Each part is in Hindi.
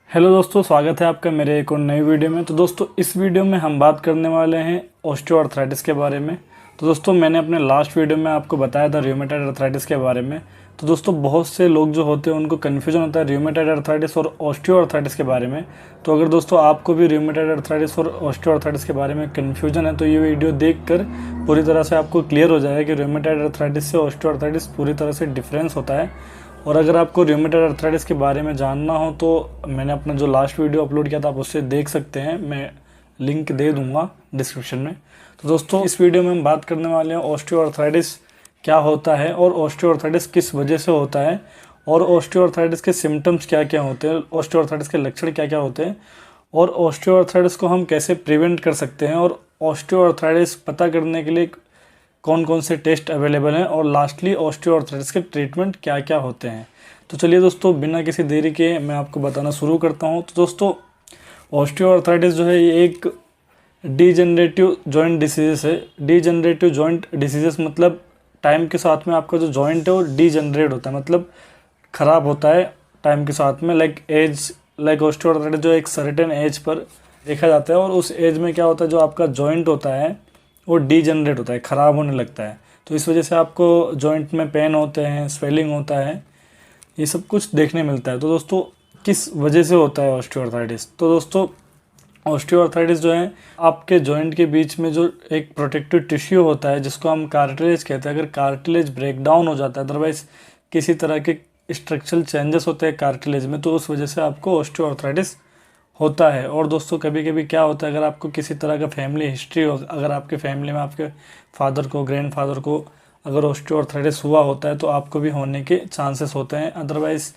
हेलो दोस्तों, स्वागत है आपका मेरे एक और नई वीडियो में। तो दोस्तों, इस वीडियो में हम बात करने वाले हैं ऑस्टियोआर्थराइटिस के बारे में। तो दोस्तों, मैंने अपने लास्ट वीडियो में आपको बताया था रूमेटॉइड अर्थराइटिस के बारे में। तो दोस्तों, बहुत से लोग जो होते हैं उनको कन्फ्यूजन होता है रूमेटॉइड अर्थराइटिस और ऑस्टियोआर्थराइटिस के बारे में। तो अगर दोस्तों आपको भी रूमेटॉइड अर्थराइटिस और ऑस्टियोआर्थराइटिस के बारे में कन्फ्यूजन है तो ये वीडियो देखकर पूरी तरह से आपको क्लियर हो जाएगा कि रूमेटॉइड अर्थराइटिस से ऑस्टियोआर्थराइटिस पूरी तरह से डिफरेंस होता है। और अगर आपको रूमेटॉइड अर्थराइटिस के बारे में जानना हो तो मैंने अपना जो लास्ट वीडियो अपलोड किया था आप उससे देख सकते हैं, मैं लिंक दे दूंगा डिस्क्रिप्शन में। तो दोस्तों, इस वीडियो में हम बात करने वाले हैं ऑस्टियोआर्थराइटिस क्या होता है और ऑस्टियोआर्थराइटिस किस वजह से होता है और ऑस्टियोआर्थराइटिस के सिम्टम्स क्या क्या होते हैं, ऑस्टियोआर्थराइटिस के लक्षण क्या क्या होते हैं और ऑस्टियोआर्थराइटिस को हम कैसे प्रिवेंट कर सकते हैं और ऑस्टियोआर्थराइटिस पता करने के लिए कौन कौन से टेस्ट अवेलेबल हैं और लास्टली ऑस्टियोआर्थराइटिस के ट्रीटमेंट क्या क्या होते हैं। तो चलिए दोस्तों, बिना किसी देरी के मैं आपको बताना शुरू करता हूं। तो दोस्तों, ऑस्टियोआर्थराइटिस जो है ये एक डीजेनरेटिव जॉइंट डिसीजेस है। डीजेनरेटिव जॉइंट डिसीजेस मतलब टाइम के साथ में आपका जो जॉइंट है वो डीजेनरेट होता है, मतलब ख़राब होता है टाइम के साथ में। लाइक ऑस्टियोआर्थराइटिस जो एक सर्टेन एज पर देखा जाता है और उस एज में क्या होता है, जो आपका जॉइंट होता है वो डीजनरेट होता है, ख़राब होने लगता है। तो इस वजह से आपको जॉइंट में पेन होते हैं, स्वेलिंग होता है, ये सब कुछ देखने मिलता है। तो दोस्तों, किस वजह से होता है ऑस्टियोआर्थराइटिस? तो दोस्तों, ऑस्टियोआर्थराइटिस जो है आपके जॉइंट के बीच में जो एक प्रोटेक्टिव टिश्यू होता है जिसको हम कार्टिलेज कहते हैं, अगर कार्टिलेज ब्रेक डाउन हो जाता है, अदरवाइज किसी तरह के स्ट्रक्चरल चेंजेस होते हैं कार्टिलेज में, तो उस वजह से आपको ऑस्टियोआर्थराइटिस होता है। और दोस्तों, कभी कभी क्या होता है, अगर आपको किसी तरह का फैमिली हिस्ट्री हो, अगर आपके फैमिली में आपके फादर को, ग्रैंडफादर को अगर ऑस्टियोआर्थराइटिस हुआ होता है तो आपको भी होने के चांसेस होते हैं। अदरवाइज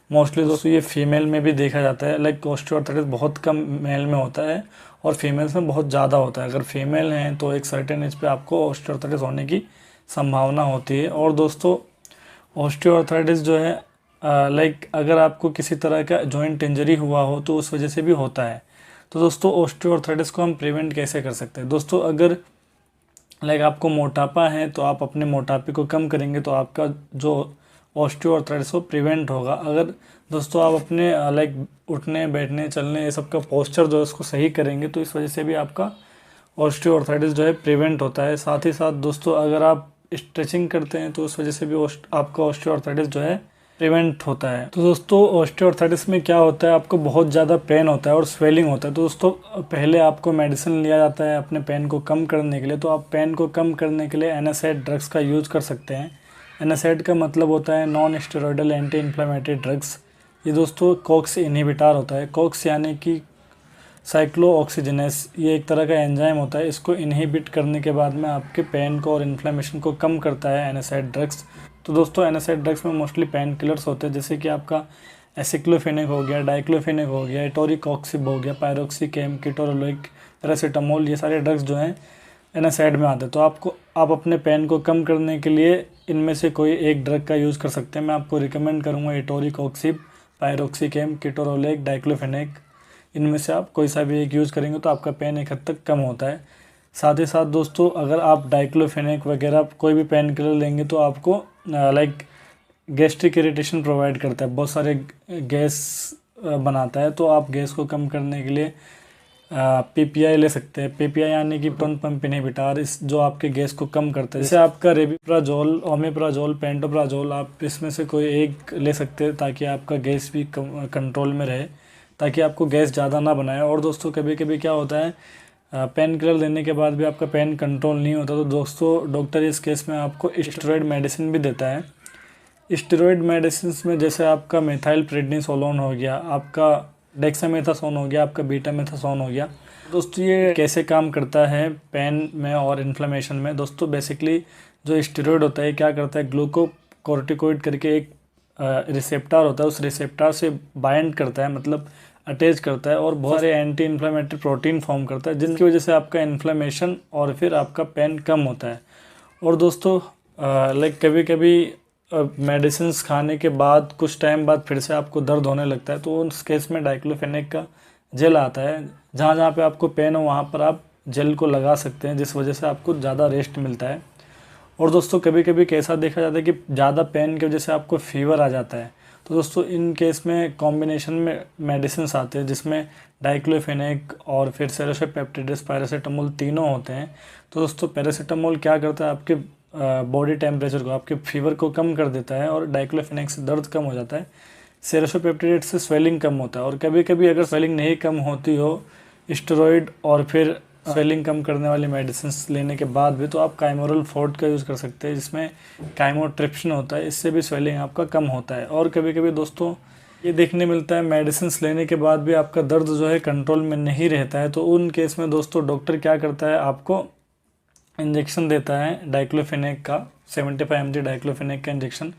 मोस्टली दोस्तों ये फीमेल में भी देखा जाता है। लाइक ऑस्टियोआर्थराइटिस बहुत कम मेल में होता है और फीमेल्स में बहुत ज़्यादा होता है। अगर फीमेल हैं तो एक सर्टेन एज पे आपको ऑस्टियोआर्थराइटिस होने की संभावना होती है। और दोस्तों, ऑस्टियोआर्थराइटिस जो है लाइक अगर आपको किसी तरह का जॉइंट इंजरी हुआ हो तो उस वजह से भी होता है। तो दोस्तों, ऑस्टियोआर्थराइटिस को हम प्रिवेंट कैसे कर सकते हैं? दोस्तों, अगर लाइक आपको मोटापा है तो आप अपने मोटापे को कम करेंगे तो आपका जो ऑस्टियोआर्थराइटिस वो प्रिवेंट होगा। अगर दोस्तों आप अपने लाइक उठने, बैठने, चलने, ये सब का पोस्चर जो है उसको सही करेंगे तो इस वजह से भी आपका ऑस्टियोआर्थराइटिस जो है प्रिवेंट होता है। साथ ही साथ दोस्तों, अगर आप स्ट्रेचिंग करते हैं तो उस वजह से भी आपका ऑस्टियोआर्थराइटिस जो है प्रिवेंट होता है। तो दोस्तों, ऑस्टियोआर्थराइटिस में क्या होता है, आपको बहुत ज़्यादा पेन होता है और स्वेलिंग होता है। तो दोस्तों, पहले आपको मेडिसिन लिया जाता है अपने पेन को कम करने के लिए। तो आप पेन को कम करने के लिए NSAID ड्रग्स का यूज़ कर सकते हैं। NSAID का मतलब होता है non steroidal anti inflammatory drugs. ये दोस्तों कॉक्स इनहिबिटर होता है। कॉक्स यानी कि साइक्लोऑक्सीजिनेस, ये एक तरह का एंजाइम होता है। इसको इनहिबिट करने के बाद में आपके पेन को और इन्फ्लेमेशन को कम करता है NSAID ड्रग्स। तो दोस्तों, NSAID ड्रग्स में मोस्टली पेन किलर्स होते हैं, जैसे कि आपका एसिक्लोफेनेक हो गया, डाइक्लोफेनेक हो गया, एटोरिकॉक्सिब हो गया, पायरोक्सिकेम, कीटोरोलिक, पैरासीटामोल, ये सारे ड्रग्स जो हैं NSAID में आते हैं। तो आप अपने पेन को कम करने के लिए इनमें से कोई एक ड्रग का यूज़ कर सकते हैं। मैं आपको रिकमेंड करूँगा एटोरिकॉक्सिब, पायरोक्सिकेम, कीटोरोलिक, डाइक्लोफेनेक, इनमें से आप कोई सा भी एक यूज़ करेंगे तो आपका पेन एक हद तक कम होता है। साथ ही साथ दोस्तों, अगर आप डाइक्लोफेनेक वगैरह कोई भी पेन किलर लेंगे तो आपको लाइक गैस्ट्रिक इरिटेशन प्रोवाइड करता है, बहुत सारे गैस बनाता है। तो आप गैस को कम करने के लिए PPI ले सकते हैं। PPI यानी कि प्रोटॉन पंप इनहिबिटर, इस जो आपके गैस को कम करता है। जैसे आपका रेबिप्राजोल, ओमेप्राजोल, पेंटोप्राजोल, आप इसमें से कोई एक ले सकते हैं ताकि आपका गैस भी कंट्रोल में रहे, ताकि आपको गैस ज़्यादा ना बनाए। और दोस्तों, कभी कभी क्या होता है, पेन किलर लेने के बाद भी आपका पेन कंट्रोल नहीं होता, तो दोस्तों डॉक्टर इस केस में आपको स्टेरॉयड मेडिसिन भी देता है। स्टेरॉयड मेडिसिन में जैसे आपका मेथाइल प्रेडनिसोलोन हो गया, आपका डेक्सामेथासोन हो गया, आपका बीटामेथासोन हो गया। दोस्तों, ये कैसे काम करता है पेन में और इन्फ्लेमेशन में? दोस्तों, बेसिकली जो स्टेरॉयड होता है क्या करता है, ग्लूकोकोर्टिकोइड करके एक रिसेप्टर होता है, उस रिसेप्टर से बाइंड करता है, मतलब अटैच करता है और बहुत सारे एंटी इन्फ्लेमेटरी प्रोटीन फॉर्म करता है, जिनकी वजह से आपका इन्फ्लेमेशन और फिर आपका पेन कम होता है। और दोस्तों, लाइक कभी कभी मेडिसिन खाने के बाद कुछ टाइम बाद फिर से आपको दर्द होने लगता है, तो उस केस में डाइक्लोफेनेक का जेल आता है। जहाँ जहाँ पे आपको पेन हो वहाँ पर आप जेल को लगा सकते हैं, जिस वजह से आपको ज़्यादा रेस्ट मिलता है। और दोस्तों, कभी कभी कैसा देखा जाता है कि ज़्यादा पेन की वजह से आपको फीवर आ जाता है। तो दोस्तों इन केस में कॉम्बिनेशन में मेडिसिन आते हैं जिसमें डाइक्लोफेनेक और फिर सेरोसोपेप्टिड्स, पैरासीटामोल तीनों होते हैं। तो दोस्तों पैरासीटामोल क्या करता है, आपके बॉडी टेम्परेचर को, आपके फीवर को कम कर देता है, और डाइक्लोफेनेक से दर्द कम हो जाता है। सेरोसोपेप्टिड्स से स्वेलिंग कम होता है, और कभी कभी अगर स्वेलिंग नहीं कम होती हो स्टेरॉइड और फिर स्वेलिंग कम करने वाली मेडिसिन लेने के बाद भी, तो आप काइमोरल 4 का यूज़ कर सकते हैं जिसमें काइमोट्रिप्सिन होता है, इससे भी स्वेलिंग आपका कम होता है। और कभी कभी दोस्तों ये देखने मिलता है मेडिसिन लेने के बाद भी आपका दर्द जो है कंट्रोल में नहीं रहता है, तो उन केस में दोस्तों डॉक्टर क्या करता है, आपको इंजेक्शन देता है डाइक्लोफेनेक का, 75 mg डाइक्लोफेनेक का injection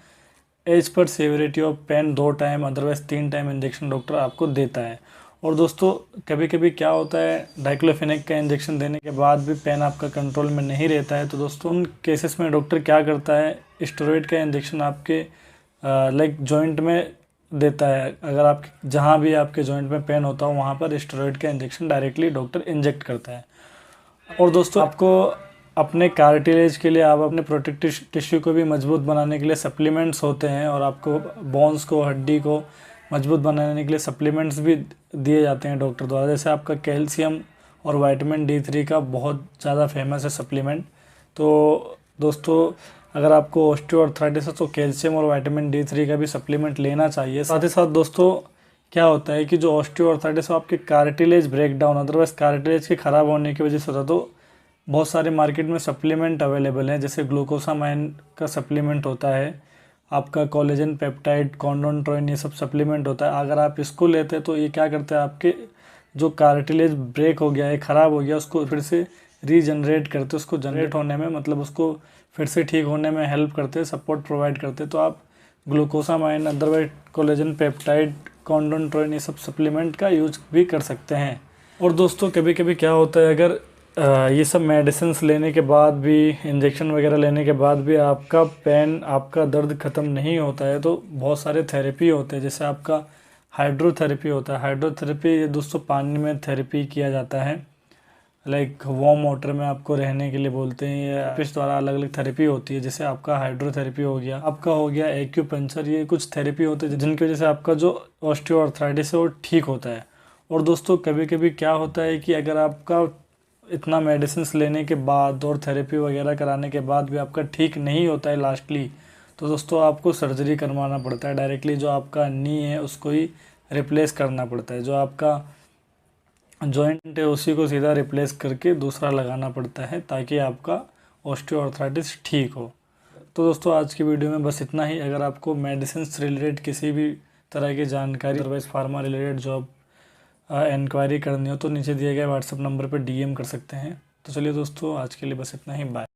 as per severity of pain 2 time, otherwise 3 time injection doctor आपको देता है। और दोस्तों कभी कभी क्या होता है, डाइक्लोफेनेक का इंजेक्शन देने के बाद भी पेन आपका कंट्रोल में नहीं रहता है, तो दोस्तों उन केसेस में डॉक्टर क्या करता है, स्टेरॉइड का इंजेक्शन आपके लाइक जॉइंट में देता है। अगर आप जहाँ भी आपके जॉइंट में पेन होता हो वहाँ पर स्टेरॉइड का इंजेक्शन डायरेक्टली डॉक्टर इंजेक्ट करता है। और दोस्तों आपको अपने कार्टिलेज के लिए, आप अपने प्रोटेक्टिव टिश्यू को भी मजबूत बनाने के लिए सप्लीमेंट्स होते हैं, और आपको बोन्स को, हड्डी को मजबूत बनाने के लिए सप्लीमेंट्स भी दिए जाते हैं डॉक्टर द्वारा। जैसे आपका कैल्शियम और विटामिन D3 का बहुत ज़्यादा फेमस है सप्लीमेंट। तो दोस्तों अगर आपको ऑस्टियोआर्थराइटिस है तो कैल्शियम और विटामिन D3 का भी सप्लीमेंट लेना चाहिए। साथ ही साथ दोस्तों क्या होता है कि जो ऑस्टियोआर्थराइटिस है आपके कार्टिलेज ब्रेकडाउन, अदरवाइज कार्टिलेज के ख़राब होने की वजह से होता है, तो बहुत सारे मार्केट में सप्लीमेंट अवेलेबल हैं। जैसे ग्लूकोसामाइन का सप्लीमेंट होता है, आपका कोलेजन पेप्टाइड, कॉन्डोट्रोइन, ये सब सप्लीमेंट होता है। अगर आप इसको लेते हैं तो ये क्या करते हैं, आपके जो कार्टिलेज ब्रेक हो गया है, ख़राब हो गया, उसको फिर से रीजनरेट करते, उसको जनरेट होने में, मतलब उसको फिर से ठीक होने में हेल्प करते, सपोर्ट प्रोवाइड करते। तो आप ग्लूकोसामाइन, अदरवाइज कोलेजन पेप्टाइड, कॉन्डोट्रोइन, ये सब सप्लीमेंट का यूज भी कर सकते हैं। और दोस्तों कभी कभी क्या होता है, अगर ये सब मेडिसिन लेने के बाद भी, इंजेक्शन वगैरह लेने के बाद भी आपका पेन, आपका दर्द ख़त्म नहीं होता है, तो बहुत सारे थेरेपी होते हैं। जैसे आपका हाइड्रोथेरेपी होता है। हाइड्रोथेरेपी ये दोस्तों पानी में थेरेपी किया जाता है, लाइक वार्म वाटर में आपको रहने के लिए बोलते हैं। ये इस द्वारा अलग अलग थेरेपी होती है। जैसे आपका हाइड्रोथेरेपी हो गया, आपका हो गया एक्यूपंक्चर, ये कुछ थेरेपी होते हैं जिनकी वजह से आपका जो ऑस्टियोआर्थराइटिस है वो ठीक होता है। और दोस्तों कभी कभी क्या होता है कि अगर आपका इतना मेडिसिन लेने के बाद और थेरेपी वगैरह कराने के बाद भी आपका ठीक नहीं होता है लास्टली, तो दोस्तों आपको सर्जरी करवाना पड़ता है। डायरेक्टली जो आपका नी है उसको ही रिप्लेस करना पड़ता है, जो आपका जॉइंट है उसी को सीधा रिप्लेस करके दूसरा लगाना पड़ता है, ताकि आपका ऑस्टियोआर्थराइटिस ठीक हो। तो दोस्तों आज की वीडियो में बस इतना ही। अगर आपको मेडिसिन से रिलेटेड किसी भी तरह की जानकारी, otherwise pharma related job inquiry करनी हो तो नीचे दिए गए व्हाट्सएप नंबर पर DM कर सकते हैं। तो चलिए दोस्तों आज के लिए बस इतना ही, बाय।